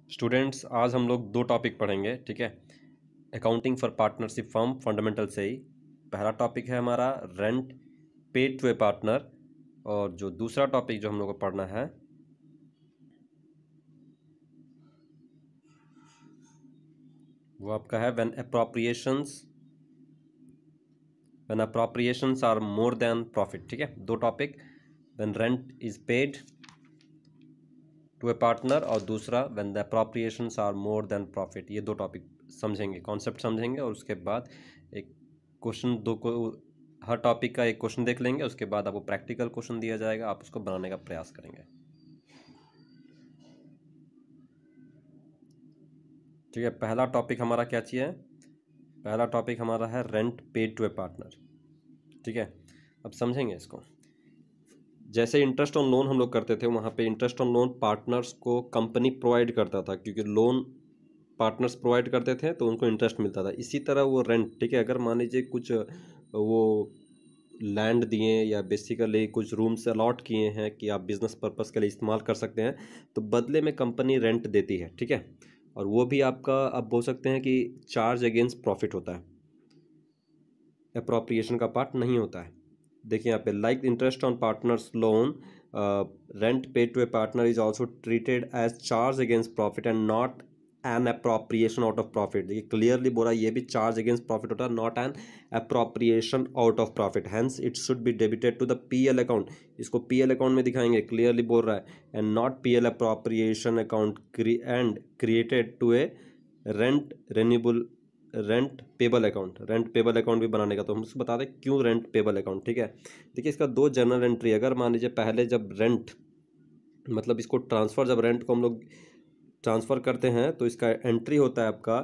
Students, आज हम लोग दो टॉपिक पढ़ेंगे। ठीक है, accounting for partnership firm fundamental से ही पहला टॉपिक है हमारा rent paid to a partner, और जो दूसरा टॉपिक जो हम लोग को पढ़ना है वो आपका है when appropriations are more than profit. ठीक है, दो topic, when rent is paid to a partner और दूसरा when the appropriations are more than profit. ये दो टॉपिक समझेंगे, कॉन्सेप्ट समझेंगे, और उसके बाद एक क्वेश्चन दो को हर टॉपिक का एक क्वेश्चन देख लेंगे। उसके बाद आपको प्रैक्टिकल क्वेश्चन दिया जाएगा, आप उसको बनाने का प्रयास करेंगे। ठीक है, पहला टॉपिक हमारा क्या चाहिए? पहला टॉपिक हमारा है rent paid to a partner. ठीक है, अब समझेंगे इसको। जैसे इंटरेस्ट ऑन लोन हम लोग करते थे, वहाँ पे इंटरेस्ट ऑन लोन पार्टनर्स को कंपनी प्रोवाइड करता था, क्योंकि लोन पार्टनर्स प्रोवाइड करते थे तो उनको इंटरेस्ट मिलता था। इसी तरह वो रेंट, ठीक है, अगर मान लीजिए कुछ वो लैंड दिए या बेसिकली कुछ रूम्स अलॉट किए हैं कि आप बिजनेस पर्पस के लिए इस्तेमाल कर सकते हैं, तो बदले में कंपनी रेंट देती है। ठीक है, और वो भी आपका आप बोल सकते हैं कि चार्ज अगेंस्ट प्रॉफिट होता है, अप्रोप्रिएशन का पार्ट नहीं होता है। देखिए यहाँ पे like interest on partner's loan, rent paid to a partner is also treated as charge against profit and not an appropriation out of profit. देखिए क्लियरली बोला, ये भी चार्ज अगेंस्ट प्रॉफिट होता है, not an appropriation out of profit, hence it should be debited to the PL account. इसको PL account में दिखाएंगे, clearly बोल रहा है, and not PL appropriation account and created to a rent renewable rent payable account. Rent payable account भी बनाने का, तो हम उसको बता दें क्यों रेंट पेबल अकाउंट। ठीक है, देखिए इसका दो जनरल एंट्री। अगर मान लीजिए पहले जब रेंट मतलब इसको ट्रांसफ़र, जब रेंट को हम लोग ट्रांसफ़र करते हैं तो इसका एंट्री होता है आपका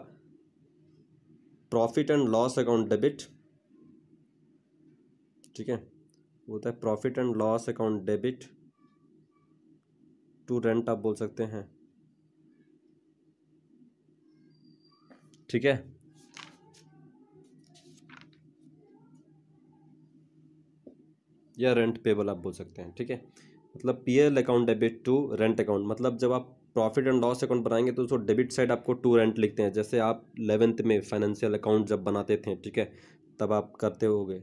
profit and loss account debit. ठीक है, वो होता है profit and loss account debit to rent, आप बोल सकते हैं। ठीक है, या रेंट पेबल आप बोल सकते हैं। ठीक है, मतलब PL account debit to rent account, मतलब जब आप प्रॉफिट एंड लॉस अकाउंट बनाएंगे तो उसको डेबिट साइड आपको टू रेंट लिखते हैं, जैसे आप 11th में फाइनेंशियल अकाउंट जब बनाते थे। ठीक है, तब आप करते होगे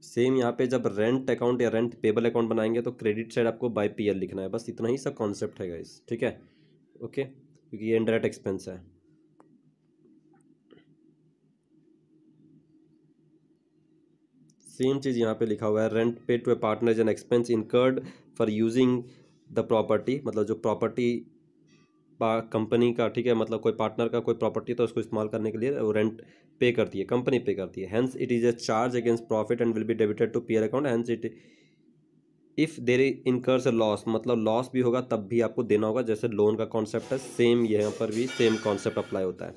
सेम। यहाँ पे जब रेंट अकाउंट या रेंट पेबल अकाउंट बनाएंगे तो क्रेडिट साइड आपको बाय पीएल लिखना है। बस इतना ही सब कॉन्सेप्ट है गाइस। ठीक है, ओके, क्योंकि ये इनडायरेक्ट एक्सपेंस है। सेम चीज़ यहाँ पे लिखा हुआ है, rent pay to a partner is an expense incurred for using the property, मतलब जो प्रॉपर्टी कंपनी का, ठीक है, मतलब कोई पार्टनर का कोई प्रॉपर्टी तो उसको इस्तेमाल करने के लिए वो रेंट पे करती है, कंपनी पे करती है। Hence it is a charge against profit and will be debited to PL account. Hence it if there incurs a loss, मतलब लॉस भी होगा तब भी आपको देना होगा, जैसे लोन का कॉन्सेप्ट है, सेम यहाँ पर भी सेम कॉन्सेप्ट अप्लाई होता है।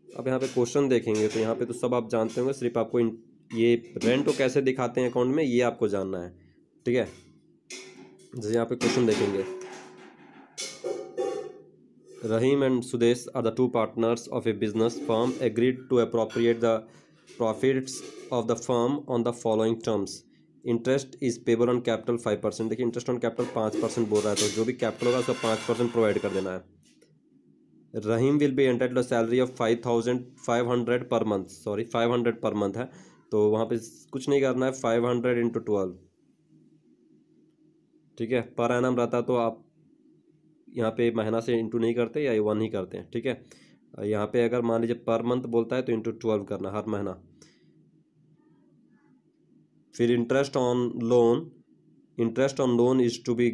अब यहाँ पे क्वेश्चन देखेंगे तो यहाँ पे तो सब आप जानते होंगे, सिर्फ आपको ये रेंट को कैसे दिखाते हैं अकाउंट में, ये आपको जानना है। ठीक है, जैसे यहाँ पे क्वेश्चन देखेंगे, Rahim and Sudesh are the two partners of a business firm agreed to appropriate the profits of the firm on the following terms. Interest is payable on capital 5%। देखिए इंटरेस्ट ऑन कैपिटल 5% बोल रहा है, तो जो भी capital होगा उसका 5% provide कर देना है। Rahim will be entitled salary of 5,500 per month, sorry 500 per month है, तो वहाँ पे कुछ नहीं करना है, 500 इंटू 12। ठीक है, पर एनम रहता तो आप यहाँ पे महीना से इंटू नहीं करते या वन ही करते हैं। ठीक है, यहाँ पे अगर मान लीजिए पर मंथ बोलता है तो इंटू 12 करना हर महीना। फिर interest on loan is to be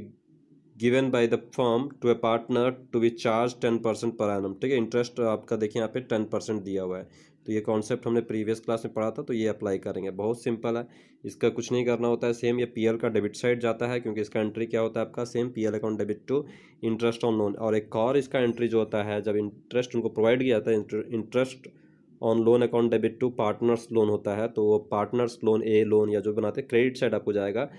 given by the firm to a partner to be charge 10% per annum. ठीक है, इंटरेस्ट आपका देखिए यहाँ पे 10% दिया हुआ है, तो ये कॉन्सेप्ट हमने प्रीवियस क्लास में पढ़ा था, तो ये अप्लाई करेंगे। बहुत सिंपल है, इसका कुछ नहीं करना होता है। सेम ये पीएल का डेबिट साइड जाता है, क्योंकि इसका एंट्री क्या होता है आपका, same PL account debit to interest on loan. और एक और इसका एंट्री जो होता है, जब इंटरेस्ट उनको प्रोवाइड किया जाता है, interest on loan account debit to partner's loan होता है, तो वो पार्टनर्स लोन ए लोन या जो बनाते हैं क्रेडिट साइड आपको जाएगा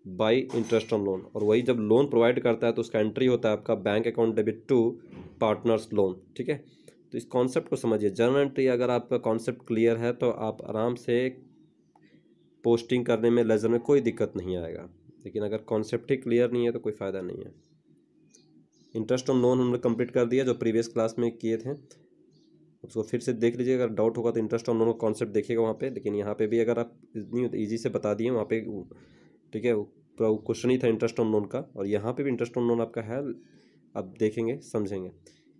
बाय इंटरेस्ट ऑन लोन। और वही जब लोन प्रोवाइड करता है तो उसका एंट्री होता है आपका bank account debit to partner's loan. ठीक है, तो इस कॉन्सेप्ट को समझिए। जर्नल एंट्री अगर आपका कॉन्सेप्ट क्लियर है तो आप आराम से पोस्टिंग करने में, लेजर में कोई दिक्कत नहीं आएगा, लेकिन अगर कॉन्सेप्ट ही क्लियर नहीं है तो कोई फ़ायदा नहीं है। इंटरेस्ट ऑन लोन हमने कंप्लीट कर दिया जो प्रीवियस क्लास में किए थे, उसको फिर से देख लीजिए, अगर डाउट होगा तो इंटरेस्ट ऑन लोन का कॉन्सेप्ट देखिएगा वहाँ पे। लेकिन यहाँ पे भी अगर आप नहीं ईजी से बता दिए वहाँ पे, ठीक है, पूरा क्वेश्चन ही था इंटरेस्ट ऑन लोन का, और यहाँ पे भी इंटरेस्ट ऑन लोन आपका है, अब देखेंगे समझेंगे।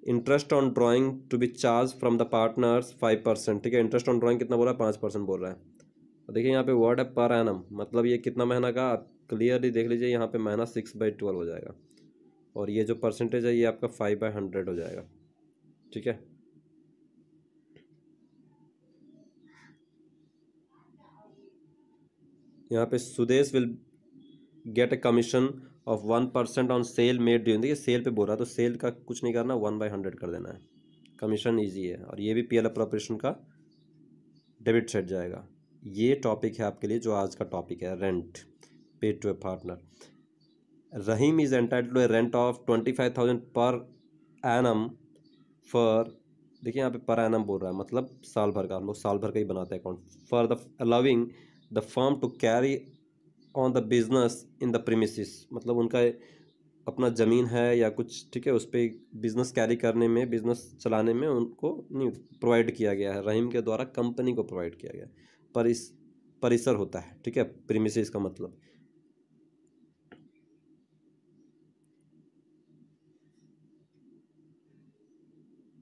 Interest on drawing to be charge from the partners 5%, ठीक है। इंटरेस्ट ऑन ड्राइंग कितना बोल रहा है, 5% बोल रहा है। और देखिए यहाँ पे वर्ड है पर एनम, मतलब ये कितना महीना का, आप क्लियरली देख लीजिए, यहाँ पे महीना 6/12 हो जाएगा, और ये जो परसेंटेज है ये आपका 5/100 हो जाएगा, ठीक है। यहाँ पे Sudesh will get a commission of 1% on sale made during, देखिए सेल पे बोल रहा है तो सेल का कुछ नहीं करना, 1/100 कर देना है, कमीशन ईजी है। और ये भी पीएल अप्रोप्रिएशन का डेबिट साइड जाएगा। ये टॉपिक है आपके लिए जो आज का टॉपिक है, rent paid to a partner. Rahim is entitled to a rent of 25,000 per annum for, देखिए यहाँ पे पर एनम बोल रहा है, मतलब साल भर का, हम लोग साल भर का ही बनाते हैं account, for the allowing the firm to carry on the business in the premises, मतलब उनका अपना ज़मीन है या कुछ, ठीक है, उस पर बिजनेस कैरी करने में, बिजनेस चलाने में उनको नहीं प्रोवाइड किया गया है, रहीम के द्वारा कंपनी को प्रोवाइड किया गया है। पर इस परिसर होता है, ठीक है, प्रीमिसेस का मतलब।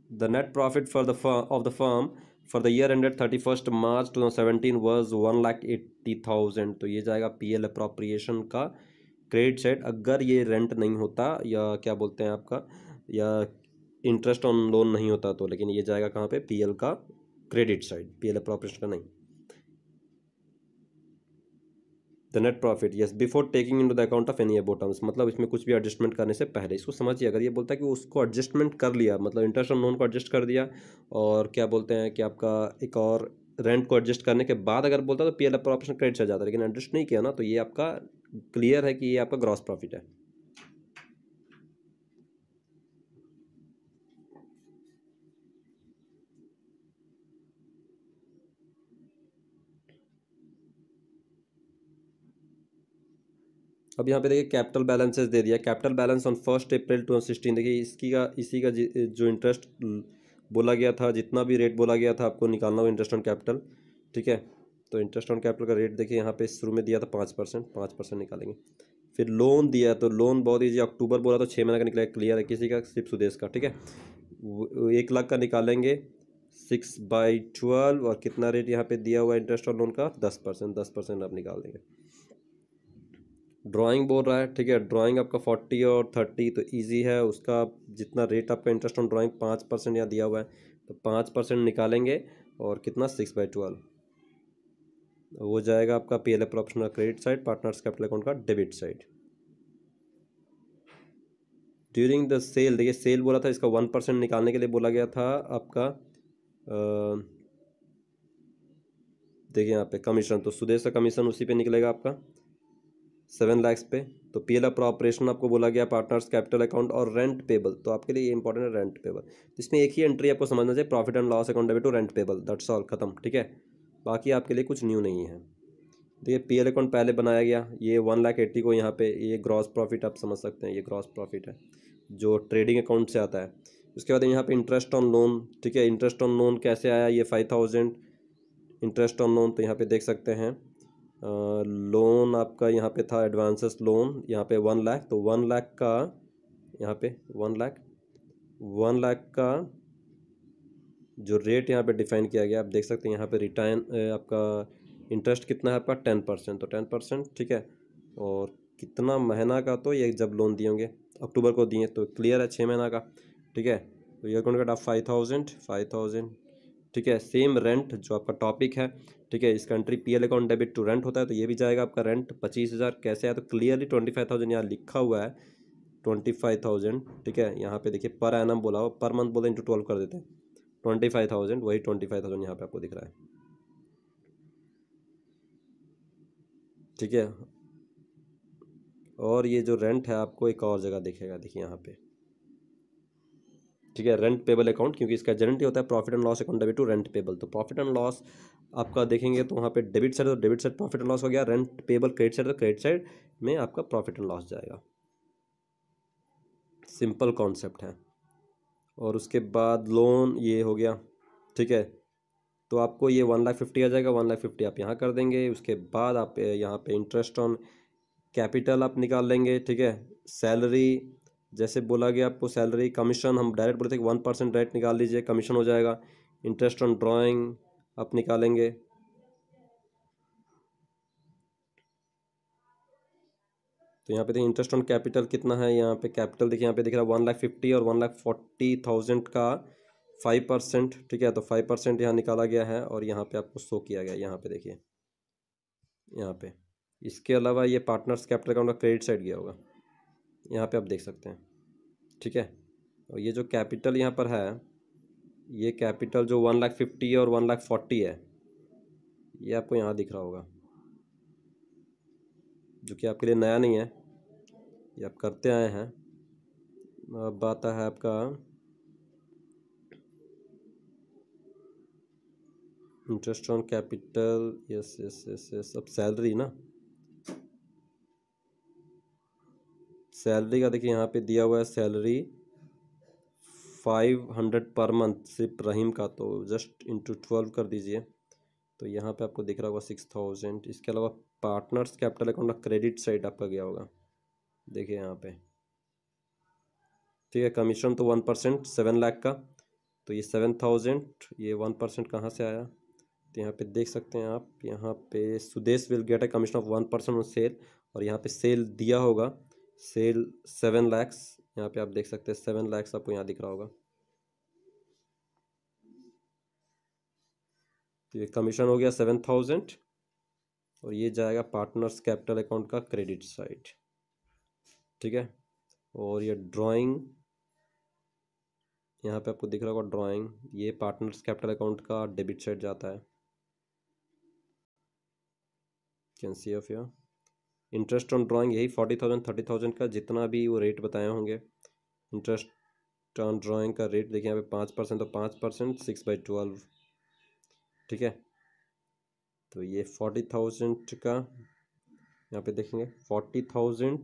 The net profit for the of the firm for the year ended 31 March 2017 was 1,80,000, तो ये जाएगा पीएल अप्रोप्रिएशन का क्रेडिट साइड। अगर ये रेंट नहीं होता, या क्या बोलते हैं आपका, या इंटरेस्ट ऑन लोन नहीं होता तो, लेकिन ये जाएगा कहाँ पे, पीएल का क्रेडिट साइड, पीएल अप्रोप्रिएशन का नहीं। The net profit yes before taking into the account of any above terms, मतलब इसमें कुछ भी एडजस्टमेंट करने से पहले, इसको समझिए। अगर ये बोलता है कि उसको एडजस्टमेंट कर लिया, मतलब इंटरेस्ट ऑन लोन को एडजस्ट कर दिया, और क्या बोलते हैं कि आपका एक और रेंट को एडजस्ट करने के बाद अगर बोलता है तो पीएल अप्रोप्रिएशन क्रेडिट से जाता है, लेकिन एडजस्ट नहीं किया ना, तो ये आपका क्लियर है कि ये आपका ग्रॉस प्रॉफिट है। अब यहाँ पे देखिए कैपिटल बैलेंसेस दे दिया, कैपिटल बैलेंस ऑन 1 अप्रैल 2016, देखिए इसकी का इसी का जो इंटरेस्ट बोला गया था, जितना भी रेट बोला गया था आपको निकालना हो इंटरेस्ट ऑन कैपिटल, ठीक है। तो इंटरेस्ट ऑन कैपिटल का रेट देखिए यहाँ पे शुरू में दिया था 5%, 5% निकालेंगे। फिर लोन दिया, तो लोन बहुत ईजी, अक्टूबर बोला तो 6 महीने का निकलेगा, क्लियर है, किसी का, सिर्फ सुदेश का, ठीक है। 1 लाख का निकालेंगे 6/12, और कितना रेट यहाँ पे दिया हुआ है इंटरेस्ट ऑन लोन का, 10%, 10% आप निकाल देंगे। ड्राइंग बोल रहा है, ठीक है, ड्राइंग आपका 40 और 30 तो इजी है, उसका जितना रेट आपका इंटरेस्ट ऑन ड्राइंग 5% यहाँ दिया हुआ है, तो 5% निकालेंगे, और कितना 6/12 वो जाएगा आपका पीएल अप्रोप्रिएशन का credit side, partners capital account का debit side. During the sale, देखिए सेल बोला था, इसका 1% निकालने के लिए बोला गया था आपका, देखिए यहाँ पे कमीशन, तो सुदेश का कमीशन उसी पे निकलेगा आपका 7 लाख पे। तो पीएल अप्रोप्रिएशन आपको बोला गया पार्टनर्स कैपिटल अकाउंट, और रेंट पेबल, तो आपके लिए ये इंपॉर्टेंट है रेंट पेबल, तो इसमें एक ही एंट्री आपको समझना चाहिए, profit and loss account debit to rent payable, that's all, खत्म, ठीक है। बाकी आपके लिए कुछ न्यू नहीं है। देखिए पीएल अकाउंट पहले बनाया गया, ये 1,80,000 को यहाँ पे, ये ग्रॉस प्रॉफिट आप समझ सकते हैं, ये ग्रॉस प्रॉफिट है जो ट्रेडिंग अकाउंट से आता है। उसके बाद यहाँ पे इंटरेस्ट ऑन लोन, ठीक है, इंटरेस्ट ऑन लोन कैसे आया, ये 5,000 इंटरेस्ट ऑन लोन, तो यहाँ पे देख सकते हैं लोन आपका यहाँ पे था एडवांसेस लोन, यहाँ पे 1,00,000, तो 1,00,000 का यहाँ पे 1,00,000 का जो रेट यहाँ पे डिफाइन किया गया, आप देख सकते हैं यहाँ पे रिटर्न आपका इंटरेस्ट कितना है आपका 10%, तो 10%, ठीक है। और कितना महीना का, तो ये जब लोन दिए होंगे अक्टूबर को दिए, तो क्लियर है 6 महीना का, ठीक है। तो ये अकाउंट का 5,000, ठीक है। सेम रेंट जो आपका टॉपिक है, ठीक है, इस कंट्री PL account debit to rent होता है, तो ये भी जाएगा आपका रेंट 25,000, कैसे आया, तो क्लियरली 25,000 यहाँ लिखा हुआ है, 25,000, ठीक है। यहाँ पे देखिए पर एनम बोला हो, पर मंथ बोला, इंटू 12 कर देते हैं, 25,000, वही 25,000 यहाँ पे आपको दिख रहा है, ठीक है। और ये जो रेंट है आपको एक और जगह दिखेगा, देखिए यहाँ पे, ठीक है, रेंट पेबल अकाउंट, क्योंकि इसका जनरली होता है profit and loss account debit to rent payable, तो प्रॉफिट एंड लॉस आपका देखेंगे तो वहाँ पे डेबिट साइड, तो debit side profit and loss हो गया, रेंट पेबल क्रेडिट साइड, तो क्रेडिट साइड में आपका प्रॉफिट एंड लॉस जाएगा। सिंपल कॉन्सेप्ट है। और उसके बाद लोन ये हो गया, ठीक है। तो आपको ये 1,50,000 आ जाएगा, 1,50,000 आप यहाँ कर देंगे। उसके बाद आप यहाँ पे इंटरेस्ट ऑन कैपिटल आप निकाल लेंगे, ठीक है। सैलरी जैसे बोला गया आपको, सैलरी कमीशन हम डायरेक्ट बोले थे कि 1% डायरेक्ट निकाल लीजिए, कमीशन हो जाएगा। इंटरेस्ट ऑन ड्राइंग आप निकालेंगे, तो यहाँ पे देखिए इंटरेस्ट ऑन कैपिटल कितना है। यहाँ पे कैपिटल देखिए, यहाँ पे दिख रहा है 1,50,000 और 1,40,000 का 5%, ठीक है। तो 5% यहाँ निकाला गया है और यहाँ पे आपको शो किया गया, यहाँ पे देखिए, यहाँ पे। इसके अलावा ये पार्टनर्स कैपिटल अकाउंट का क्रेडिट साइड गया होगा, यहाँ पे आप देख सकते हैं, ठीक है। और ये जो कैपिटल यहाँ पर है, ये कैपिटल जो 1,50,000 और 1,40,000 है, ये आपको यहाँ दिख रहा होगा, जो कि आपके लिए नया नहीं है, ये आप करते आए हैं। अब आता है आपका interest on capital, yes yes yes yes. अब सैलरी ना, सैलरी का देखिए यहाँ पे दिया हुआ है सैलरी 500 पर मंथ सिर्फ रहीम का, तो जस्ट इंटू 12 कर दीजिए, तो यहाँ पे आपको दिख रहा होगा 6,000। इसके अलावा पार्टनर्स कैपिटल अकाउंट का क्रेडिट साइड आपका गया होगा, देखिए यहाँ पे, ठीक है। कमीशन तो 1% 7 लाख का, तो ये 7,000, ये 1% कहाँ से आया, तो यहाँ पे देख सकते हैं आप, यहाँ पे Sudesh will get a commission of 1% on sale, और यहाँ पे सेल दिया होगा, सेल 7 लैक्स, यहाँ पे आप देख सकते हैं 7 लैक्स आपको यहाँ दिख रहा होगा। तो ये कमीशन हो गया 7,000 और ये जाएगा पार्टनर्स कैपिटल अकाउंट का क्रेडिट साइड, ठीक है। और ये ड्राइंग यहाँ पे आपको दिख रहा होगा, ड्राइंग ये पार्टनर्स कैपिटल अकाउंट का डेबिट साइड जाता है, can see of your interest on drawing यही 40,000 30,000 का जितना भी वो रेट बताए होंगे। इंटरेस्ट ऑन ड्राइंग का रेट देखिए यहाँ पे 5%, तो 5% 6/12, ठीक है। तो ये 40,000 का यहाँ पे देखेंगे, 40,000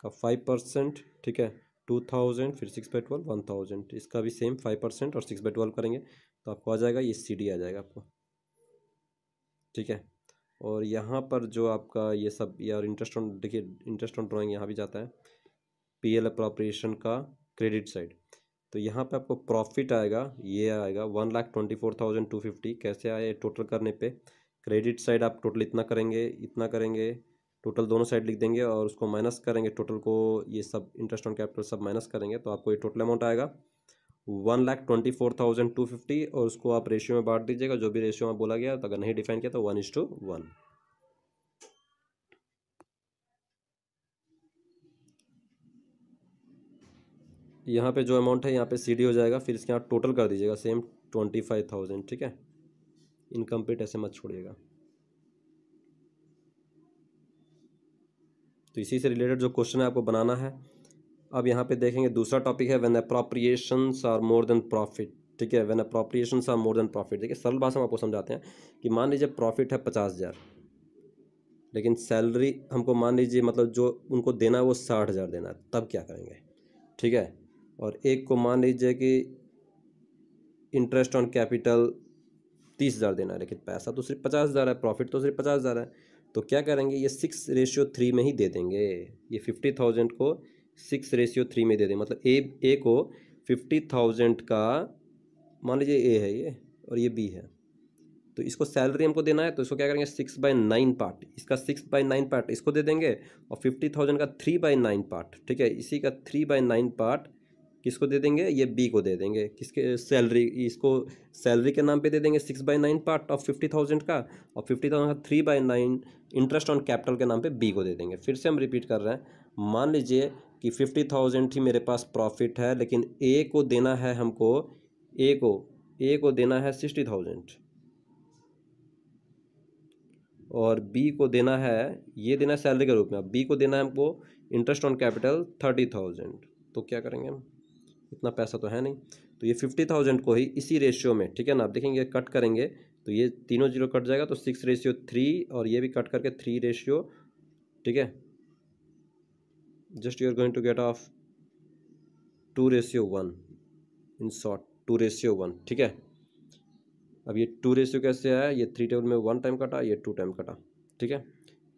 का 5%, ठीक है, 2,000, फिर 6/12 1,000, इसका भी सेम 5% और 6/12 करेंगे तो आपको आ जाएगा, ये CD आ जाएगा आपको, ठीक है। और यहाँ पर जो आपका ये सब यार इंटरेस्ट ऑन, देखिए इंटरेस्ट ऑन ड्राइंग यहाँ भी जाता है, PL अप्रोप्रिएशन का क्रेडिट साइड, तो यहाँ पे आपको प्रॉफिट आएगा, ये आएगा 1,24,250। कैसे आए टोटल करने पे, क्रेडिट साइड आप टोटल इतना करेंगे, इतना करेंगे, टोटल दोनों साइड लिख देंगे और उसको माइनस करेंगे, टोटल को ये सब इंटरेस्ट ऑन कैपिटल सब माइनस करेंगे, तो आपको ये टोटल अमाउंट आएगा 1,24,250, और उसको आप रेशियो में बांट दीजिएगा, जो भी रेशियो में बोला गया, तो अगर नहीं डिफाइन किया तो 1:1। यहाँ पे जो अमाउंट है यहाँ पे CD हो जाएगा, फिर इसके यहाँ टोटल कर दीजिएगा सेम 25,000, ठीक है। इनकम्प्लीट ऐसे मत छोड़िएगा। तो इसी से रिलेटेड जो क्वेश्चन है आपको बनाना है। अब यहाँ पे देखेंगे दूसरा टॉपिक है when appropriations are more than profit, ठीक है। When appropriations are more than profit, देखिए सरल भाषा में आपको समझाते हैं कि मान लीजिए प्रॉफिट है 50,000, लेकिन सैलरी हमको मान लीजिए मतलब जो उनको देना है वो 60,000 देना है, तब क्या करेंगे, ठीक है। और एक को मान लीजिए कि इंटरेस्ट ऑन कैपिटल 30,000 देना है, लेकिन पैसा तो सिर्फ 50,000 है, प्रॉफिट तो सिर्फ 50,000 है, तो क्या करेंगे, ये 6:3 में ही दे देंगे। ये 50,000 को 6:3 में दे देंगे, मतलब ए को 50,000 का, मान लीजिए ए है ये और ये बी है, तो इसको सैलरी हमको देना है, तो इसको क्या करेंगे 6/9 पार्ट, इसका 6/9 पार्ट इसको दे देंगे, और 50,000 का 3/9 पार्ट, ठीक है, इसी का 3/9 पार्ट किसको दे देंगे, ये बी को दे देंगे, किसके, सैलरी, इसको सैलरी के नाम पे दे देंगे 6/9 पार्ट ऑफ 50,000 का, और 50,000 का 3/9 इंटरेस्ट ऑन कैपिटल के नाम पे बी को दे देंगे। फिर से हम रिपीट कर रहे हैं, मान लीजिए कि 50,000 ही मेरे पास प्रॉफिट है, लेकिन ए को देना है हमको, ए को देना है 60,000, और बी को देना है, ये देना है सैलरी के रूप में, अब बी को देना है हमको इंटरेस्ट ऑन कैपिटल 30,000, तो क्या करेंगे हम, इतना पैसा तो है नहीं, तो ये 50,000 को ही इसी रेशियो में, ठीक है ना, आप देखेंगे कट करेंगे तो ये तीनों जीरो कट जाएगा, तो 6:3, और ये भी कट करके 3, ठीक है, just you are going to get of 2:1, in short 2:1, ठीक है। अब ये 2 कैसे आया, ये 3 टेबल में 1 टाइम कटा, ये 2 टाइम कटा, ठीक है।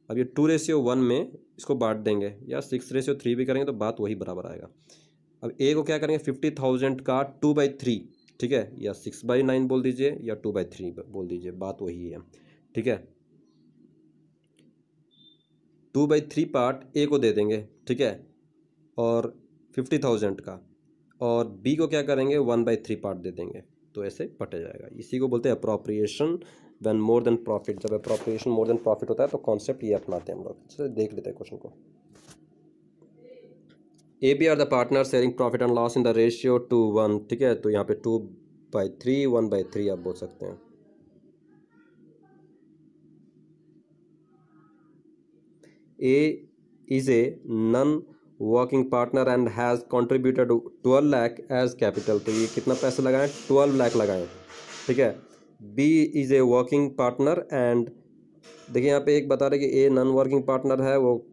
अब ये 2:1 में इसको बांट देंगे, या 6:3 भी करेंगे तो बात वही बराबर आएगा। अब ए को क्या करेंगे, 50,000 का 2/3, ठीक है, या 6/9 बोल दीजिए या 2/3 बोल दीजिए, बात वही है, ठीक है। 2/3 पार्ट ए को दे देंगे, ठीक है, और 50,000 का, और बी को क्या करेंगे 1/3 पार्ट दे देंगे, तो ऐसे बटे जाएगा। इसी को बोलते हैं appropriation when more than profit. जब अप्रोप्रिएशन मोर देन प्रॉफिट होता है तो कॉन्सेप्ट ये अपनाते हैं हम लोग। चलिए देख लेते हैं क्वेश्चन को। A B are the partner sharing profit and loss in the ratio 2:1, ठीक है। तो यहाँ पे 2/3 1/3 आप बोल सकते हैं। A is a non working partner and has contributed 12 lakh as capital. तो ये कितना पैसा लगाएं, 12 लाख लगाएं, ठीक है। B is a working partner and देखिए यहाँ पे एक बता रहे कि ए नॉन वर्किंग पार्टनर है, वो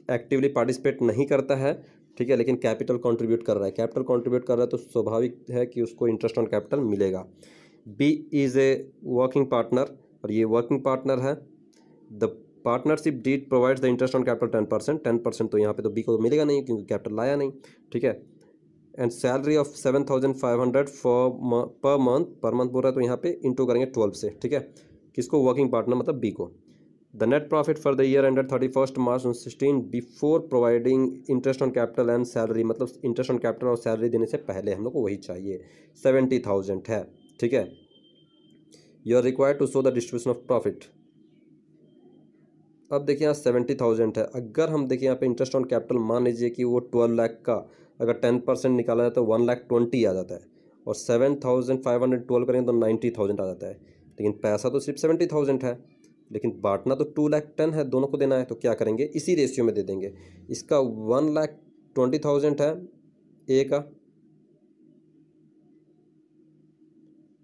एक्टिवली पार्टिसिपेट नहीं करता है, ठीक है, लेकिन कैपिटल कंट्रीब्यूट कर रहा है। कैपिटल कंट्रीब्यूट कर रहा है तो स्वाभाविक है कि उसको इंटरेस्ट ऑन कैपिटल मिलेगा। B is a working partner, और ये वर्किंग पार्टनर है। The partnership deed provides the interest on capital 10%, तो यहाँ पे तो बी को मिलेगा नहीं क्योंकि कैपिटल लाया नहीं, ठीक है। And salary of 7,500 per month बोल रहा है, तो यहाँ पे इंटू करेंगे 12 से, ठीक है। किसको, वर्किंग पार्टनर मतलब बी को। The net profit for the year ended 31 March 2016 before providing interest on capital and salary, मतलब इंटरेस्ट ऑन कैपिटल और सैलरी देने से पहले हम लोग को वही चाहिए, 70,000 है, ठीक है। You are required to show the distribution of profit. अब देखिए यहाँ 70,000 है। अगर हम देखिए यहाँ पे इंटरेस्ट ऑन कैपिटल मान लीजिए कि वो 12 लाख का अगर 10% निकाला जाए तो 1,20,000 आ जाता है, और 7,512 करेंगे तो 90,000 आ जाता है। लेकिन पैसा तो सिर्फ 70,000 है, लेकिन बांटना तो 2,10,000 है, दोनों को देना है, तो क्या करेंगे इसी रेशियो में दे देंगे। इसका 1,20,000 है ए का,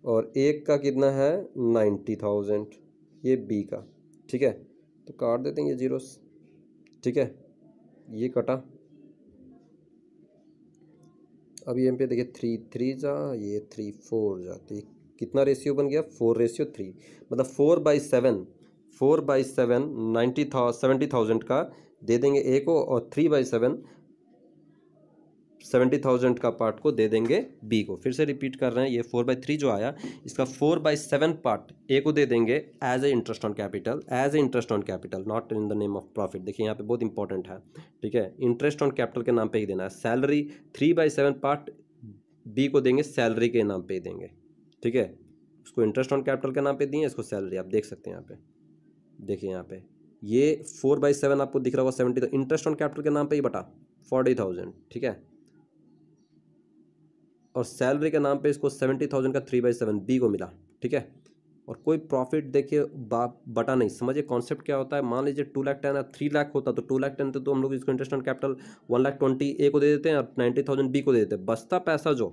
और एक का कितना है 90,000 ये बी का, ठीक है। तो काट देते हैं ये जीरोस, ठीक है, ये कटा। अब ये पे देखिए 3 जा, ये 3 4 जा, तो ये कितना रेशियो बन गया 4:3, मतलब 4/7 70,000 का दे देंगे ए को, और 3/7 70,000 का पार्ट को दे देंगे बी को। फिर से रिपीट कर रहे हैं, ये 4/3 जो आया इसका 4/7 पार्ट ए को दे देंगे as a interest on capital, not in the name of profit. देखिए यहाँ पे बहुत इंपॉर्टेंट है, ठीक है, इंटरेस्ट ऑन कैपिटल के नाम पे ही देना है। सैलरी 3/7 पार्ट बी को देंगे, सैलरी के नाम पे ही देंगे, ठीक है। उसको इंटरेस्ट ऑन कैपिटल के नाम पे दिए, इसको सैलरी, आप देख सकते हैं यहाँ पे। देखिए यहाँ पे ये 4/7 आपको दिख रहा होगा 70, तो इंटरेस्ट ऑन कैपिटल के नाम पे ही बटा 40,000, ठीक है, और सैलरी के नाम पे इसको 70,000 का 3/7 बी को मिला, ठीक है। और कोई प्रॉफिट देखिए बटा नहीं, समझिए कॉन्सेप्ट क्या होता है। मान लीजिए 2,10,000 3 लाख होता तो 2,10,000 तो हम लोग इसको इंटरेस्ट ऑन कैपिटल 1,20,000 ए को दे देते हैं और 90,000 बी को दे देते हैं। बचता पैसा जो,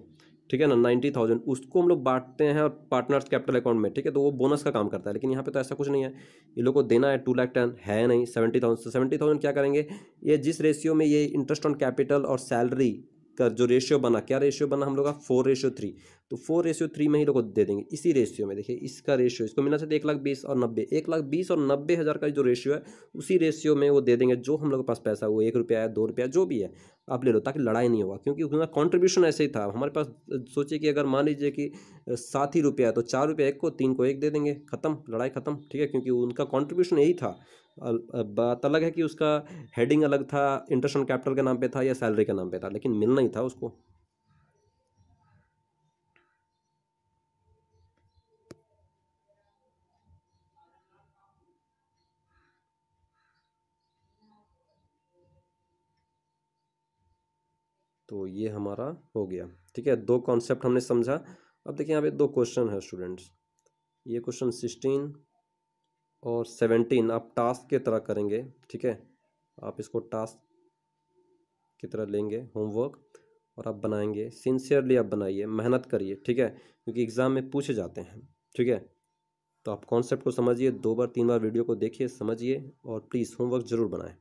ठीक है ना, 90,000 उसको हम लोग बांटते हैं और पार्टनर्स कैपिटल अकाउंट में, ठीक है, तो वो बोनस का काम करता है। लेकिन यहाँ पे तो ऐसा कुछ नहीं है, ये लोग को देना है 2,10,000 है नहीं 70,000, 70,000 क्या करेंगे, ये जिस रेशियो में ये इंटरेस्ट ऑन कैपिटल और सैलरी का जो रेशियो बना, क्या रेशियो बना हम लोग का 4:3, तो 4:3 में ही लोग को दे देंगे इसी रेशियो में। देखिए इसका रेशियो, इसको मिलना चाहिए 1,20,000 और 90, 1,20,000 और 90,000 का जो रेशियो है उसी रेशियो में वो दे देंगे। जो हम लोग के पास पैसा, वो 1 रुपया है 2 रुपया जो भी है आप ले लो, ताकि लड़ाई नहीं होगा, क्योंकि उनका कॉन्ट्रीब्यूशन ऐसे ही था हमारे पास। सोचिए कि अगर मान लीजिए कि 7 ही रुपया है तो 4 रुपया एक को, 3 को एक दे देंगे, खत्म, लड़ाई खत्म, ठीक है, क्योंकि उनका कॉन्ट्रीब्यूशन यही था। बात अलग है कि उसका हेडिंग अलग था, इंटरेस्ट ऑन कैपिटल के नाम पे था या सैलरी के नाम पे था, लेकिन मिलना ही था उसको। तो ये हमारा हो गया, ठीक है, 2 कॉन्सेप्ट हमने समझा। अब देखिए यहाँ पे 2 क्वेश्चन है स्टूडेंट्स, ये क्वेश्चन 16 और 17 आप टास्क के तरह करेंगे, ठीक है। आप इसको टास्क की तरह लेंगे, होमवर्क, और आप बनाएंगे, सिंसियरली आप बनाइए, मेहनत करिए, ठीक है, क्योंकि एग्ज़ाम में पूछे जाते हैं, ठीक है। तो आप कॉन्सेप्ट को समझिए, 2 बार 3 बार वीडियो को देखिए, समझिए, और प्लीज़ होमवर्क ज़रूर बनाएं।